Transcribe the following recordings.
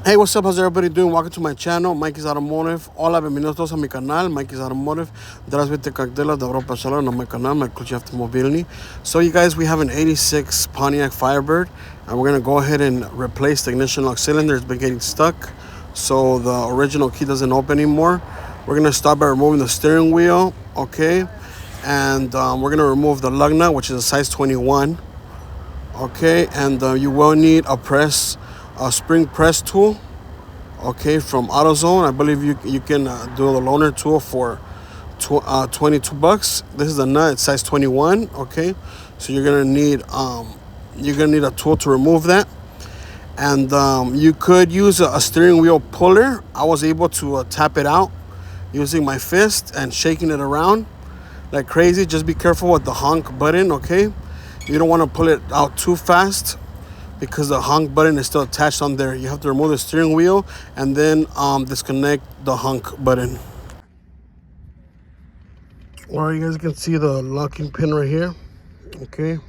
Hey, what's up? How's everybody doing? Welcome to my channel, Mikey's Automotive. Hola, bienvenidos todos a mi canal, Mikey's Automotive. Здравствуйте, как дела? Добро пожаловать на мой канал, мой ключ автомобильный. So, you guys, we have an 86 Pontiac Firebird, and we're going to go ahead and replace the ignition lock cylinder. It's been getting stuck, so the original key doesn't open anymore. We're going to start by removing the steering wheel, okay? And we're going to remove the lug nut, which is a size 21, okay? And you will need a spring press tool, okay, from AutoZone. I believe you can do the loaner tool for $22. This is the nut, it's size 21, okay? So you're gonna need a tool to remove that. And you could use a steering wheel puller. I was able to tap it out using my fist and shaking it around like crazy. Just be careful with the honk button, okay? You don't want to pull it out too fast, because the honk button is still attached on there. You have to remove the steering wheel and then disconnect the honk button. Well, you guys can see the locking pin right here, okay?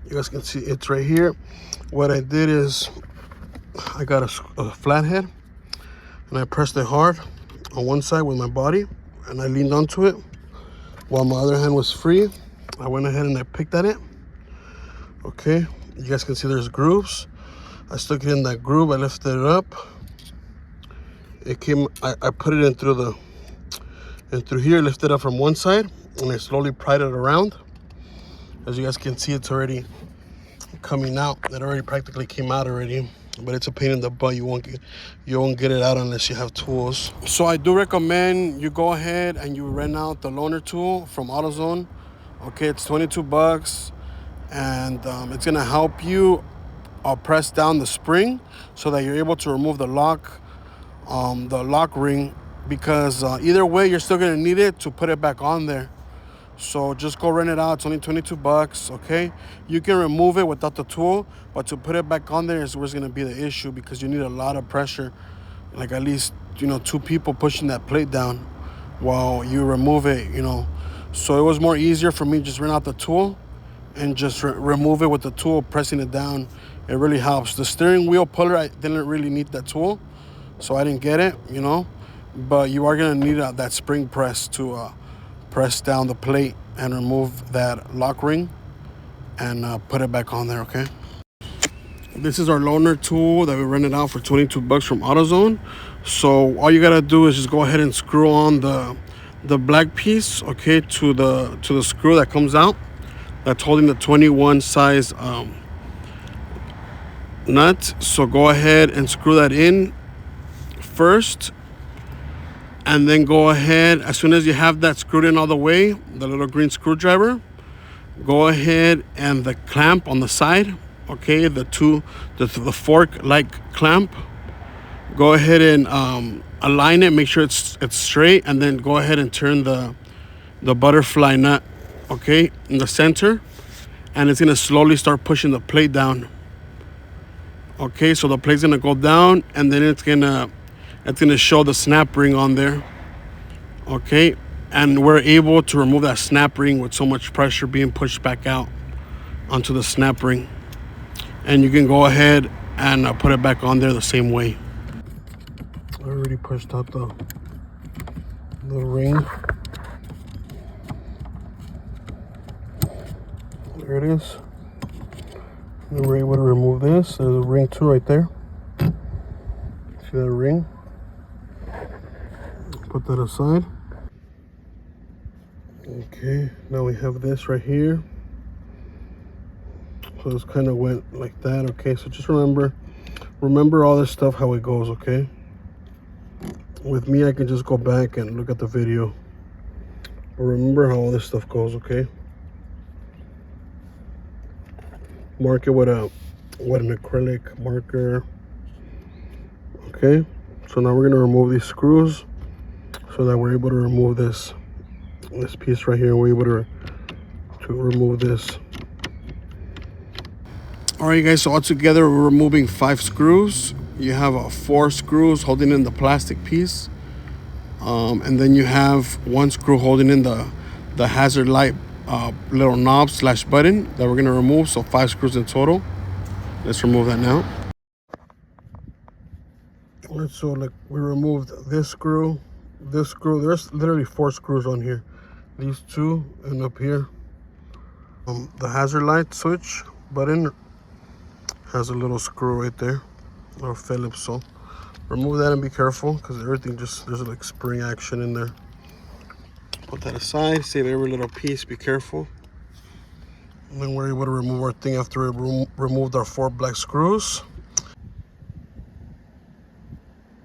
You guys can see it's right here. What I did is I got a flathead and I pressed it hard on one side with my body and I leaned onto it while my other hand was free. I went ahead and I picked at it. Okay, you guys can see there's grooves. I stuck it in that groove. I lifted it up. It came. I put it in through here. Lifted it up from one side, and I slowly pried it around. As you guys can see, it's already coming out. It already practically came out already, but it's a pain in the butt. You won't get it out unless you have tools. So I do recommend you go ahead and you rent out the loaner tool from AutoZone. Okay, it's $22. And it's gonna help you press down the spring so that you're able to remove the lock ring, because either way you're still gonna need it to put it back on there. So just go rent it out. It's only $22, okay? You can remove it without the tool, but to put it back on there is where's gonna be the issue, because you need a lot of pressure, like at least, two people pushing that plate down while you remove it, So it was more easier for me just rent out the tool and just remove it with the tool, pressing it down. It really helps. The steering wheel puller, I didn't really need that tool, so I didn't get it, But you are gonna need that spring press to press down the plate and remove that lock ring and put it back on there, okay? This is our loaner tool that we rented out for $22 from AutoZone. So all you gotta do is just go ahead and screw on the black piece, okay, to the screw that comes out, that's holding the 21 size nut. So go ahead and screw that in first, and then go ahead, as soon as you have that screwed in all the way, the little green screwdriver, go ahead and the clamp on the side, okay, the fork like clamp, go ahead and align it, make sure it's straight, and then go ahead and turn the butterfly nut, okay, in the center, and it's gonna slowly start pushing the plate down. Okay, so the plate's gonna go down, and then it's gonna show the snap ring on there. Okay, and we're able to remove that snap ring with so much pressure being pushed back out onto the snap ring, and you can go ahead and put it back on there the same way. I already pushed out the ring. There it is. And we're able to remove this. There's a ring too right there. See that ring? Put that aside. Okay, now we have this right here. So it's kind of went like that. Okay, so just remember all this stuff, how it goes, okay? With me, I can just go back and look at the video. But remember how all this stuff goes, okay? Mark it with an acrylic marker. Okay, so now we're gonna remove these screws so that we're able to remove this piece right here. We're able to remove this. All right, guys, so altogether we're removing 5 screws. You have 4 screws holding in the plastic piece, and then you have 1 screw holding in the hazard light little knob / button that we're going to remove. So 5 screws in total. Let's remove that now. Alright, so like we removed this screw, there's literally 4 screws on here. These 2 and up here. The hazard light switch button has a little screw right there, little Phillips, so remove that and be careful because everything just, there's like spring action in there. Put that aside, save every little piece, be careful. And then we're able to remove our thing after we removed our 4 black screws.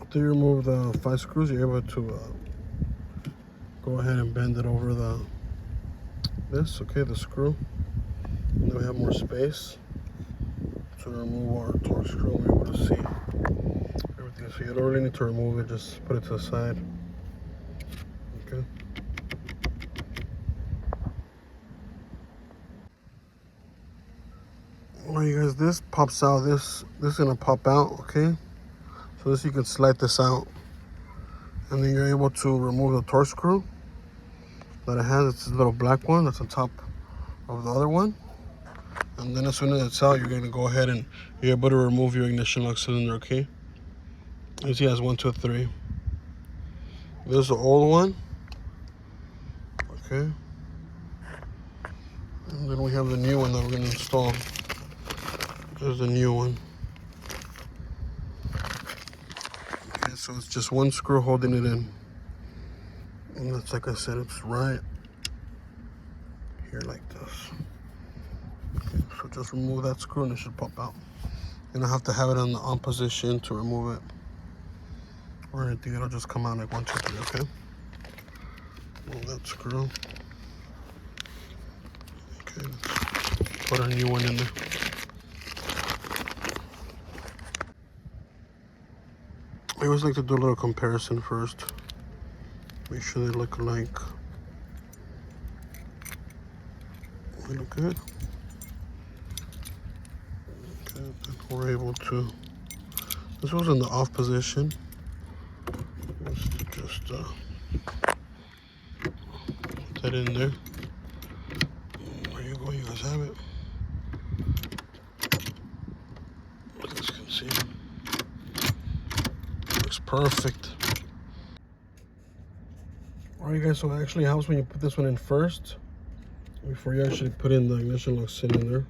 After you remove the 5 screws, you're able to go ahead and bend it over the screw. And then we have more space to remove our torque screw. We're able to see everything. So you don't really need to remove it, just put it to the side. Okay. Alright, you guys, this pops out. This is gonna pop out, okay? So this, you can slide this out. And then you're able to remove the torque screw that it has. It's this little black one that's on top of the other one. And then as soon as it's out, you're gonna go ahead and you're able to remove your ignition lock cylinder, okay? You see it has 1, 2, 3. This is the old one, okay? And then we have the new one that we're gonna install. There's the new one. Okay, so it's just 1 screw holding it in. And that's, like I said, it's right here like this. Okay, so just remove that screw and it should pop out. And I have to have it in the on position to remove it. Or anything, it'll just come out like 1, 2, 3, okay? Remove that screw. Okay, let's put a new one in there. I always like to do a little comparison first. Make sure they look alike. They look good. Okay, then we're able to. This was in the off position. Just put that in there. There you go, you guys have it. As you guys can see, looks perfect. Alright guys, so it actually helps when you put this one in first before you actually put in the ignition lock cylinder.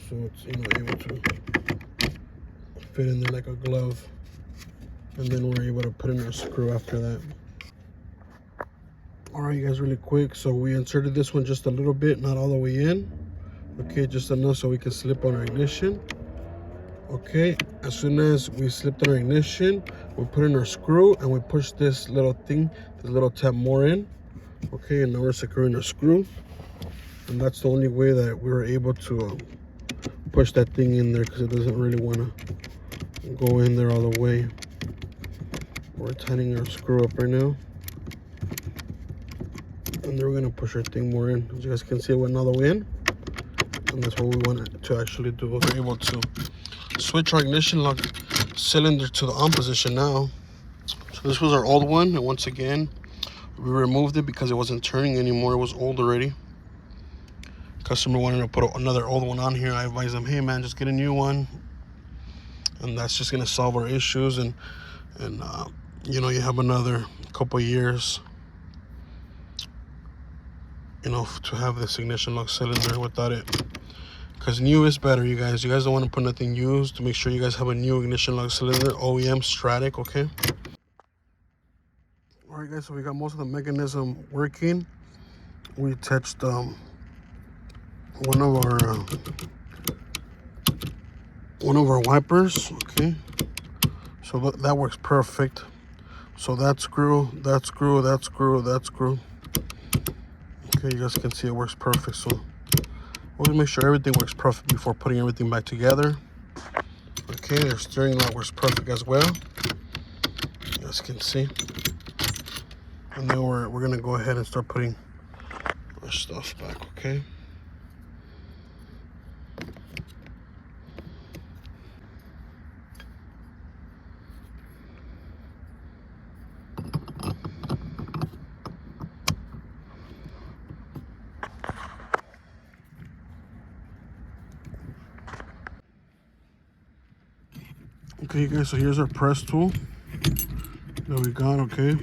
So it's, able to fit in there like a glove. And then we're able to put in our screw after that. Alright you guys, really quick, so we inserted this one just a little bit, not all the way in. Okay, just enough so we can slip on our ignition. Okay, as soon as we slipped on our ignition, we put in our screw and we push this little thing, this little tab more in. Okay, and now we're securing our screw. And that's the only way that we were able to push that thing in there, because it doesn't really want to go in there all the way. We're tightening our screw up right now. And then we're going to push our thing more in. As you guys can see, it went all the way in. And that's what we wanted to actually do. We're able to switch our ignition lock cylinder to the on position now. So this was our old one, and once again we removed it because it wasn't turning anymore. It was old already. Customer wanted to put another old one on here. I advised them, hey man, just get a new one, and that's just going to solve our issues. And you know, you have another couple years, you know, to have this ignition lock cylinder without it. Because new is better, you guys. You guys don't want to put nothing used. To make sure you guys have a new ignition lock cylinder, OEM Stratic, okay? All right, guys, so we got most of the mechanism working. We attached one of our wipers, okay? So that works perfect. So that screw, that screw, that screw, that screw. Okay, you guys can see it works perfect. So always make sure everything works perfect before putting everything back together. Okay, their steering light works perfect as well. You guys can see. And then we're gonna go ahead and start putting our stuff back, okay? Okay, guys, so here's our press tool that we got, okay?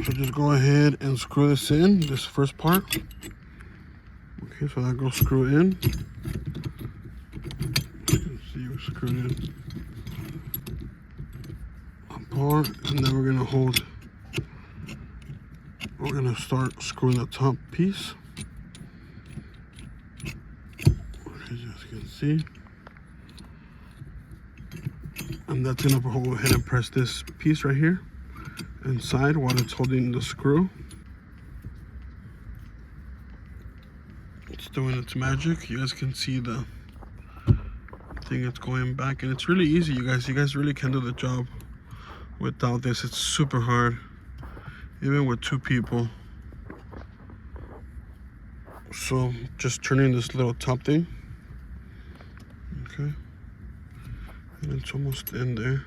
So just go ahead and screw this in, this first part. Okay, so that goes screw in. You can see we screwed it apart, and then we're gonna start screwing the top piece. As you can see. And that's gonna go ahead and press this piece right here inside while it's holding the screw. It's doing its magic. You guys can see the thing it's going back, and it's really easy, you guys. You guys really can do the job without this. It's super hard, even with 2 people. So just turning this little top thing, okay, and it's almost in there.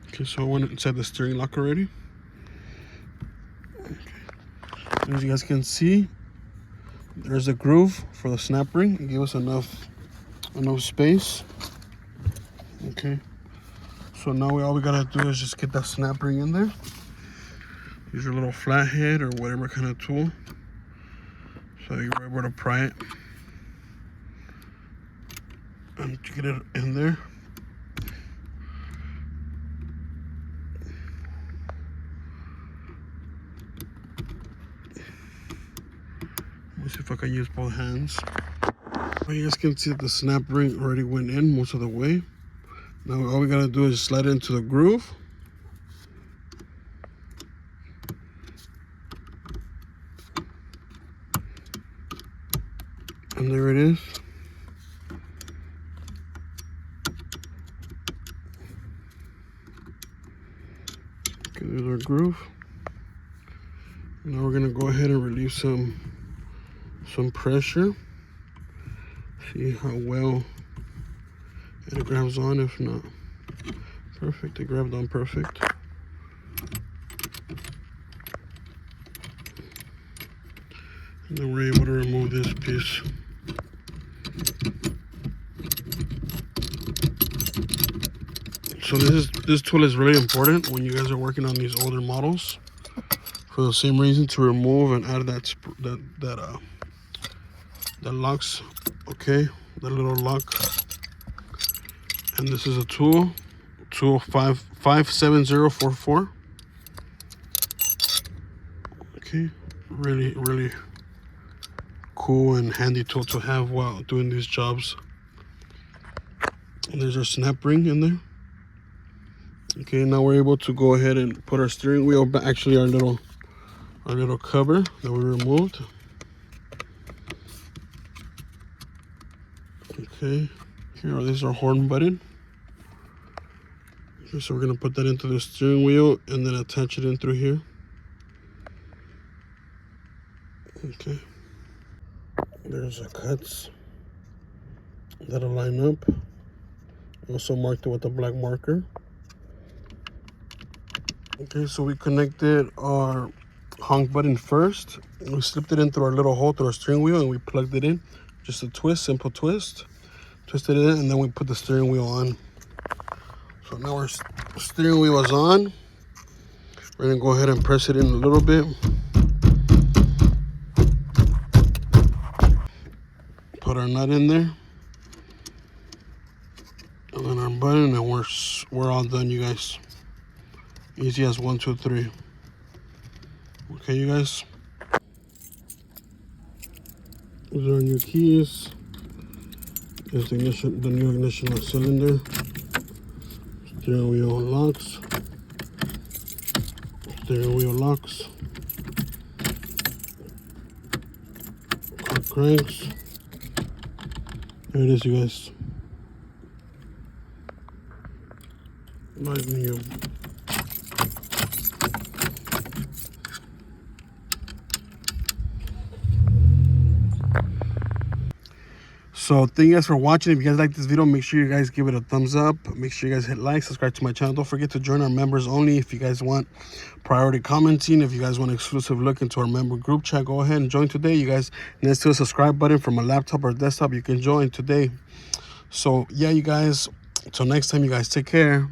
Okay, so I went inside the steering lock already. Okay. As you guys can see, there's a groove for the snap ring. It gave us enough space. Okay, so now all we gotta do is just get that snap ring in there. Use your little flathead or whatever kind of tool, so you're able to pry it and get it in there. Let me see if I can use both hands. Well, you guys can see that the snap ring already went in most of the way. Now all we gotta do is slide it into the groove. And there it is. Okay, there's our groove. Now we're gonna go ahead and relieve some pressure. See how well it grabs on. If not, perfect. It grabbed on perfect. And then we're able to remove this piece. So this tool is really important when you guys are working on these older models, for the same reason, to remove and add that locks. Okay, that little lock. And this is a tool 57044. Okay, really cool and handy tool to have while doing these jobs. And there's our snap ring in there. Okay, now we're able to go ahead and put our steering wheel back, actually our little cover that we removed. Okay, here, this is our horn button. Okay, so we're gonna put that into the steering wheel and then attach it in through here. Okay, there's our cuts that'll line up. Also marked it with a black marker. Okay, so we connected our honk button first. We slipped it in through our little hole through our steering wheel, and we plugged it in. Just a twist, simple twist. Twisted it in, and then we put the steering wheel on. So now our steering wheel is on. We're gonna go ahead and press it in a little bit. Put our nut in there. And then our button, and we're all done, you guys. Easy as 1, 2, 3. Okay, you guys. These are our new keys. Here's the new ignition cylinder. Steering wheel locks. Steering wheel locks. Car cranks. There it is, you guys. Nice new. So thank you guys for watching. If you guys like this video, make sure you guys give it a thumbs up. Make sure you guys hit like, subscribe to my channel. Don't forget to join our members only. If you guys want priority commenting, if you guys want exclusive look into our member group chat, go ahead and join today. You guys, next to the subscribe button from a laptop or desktop, you can join today. So yeah, you guys, until next time, you guys take care.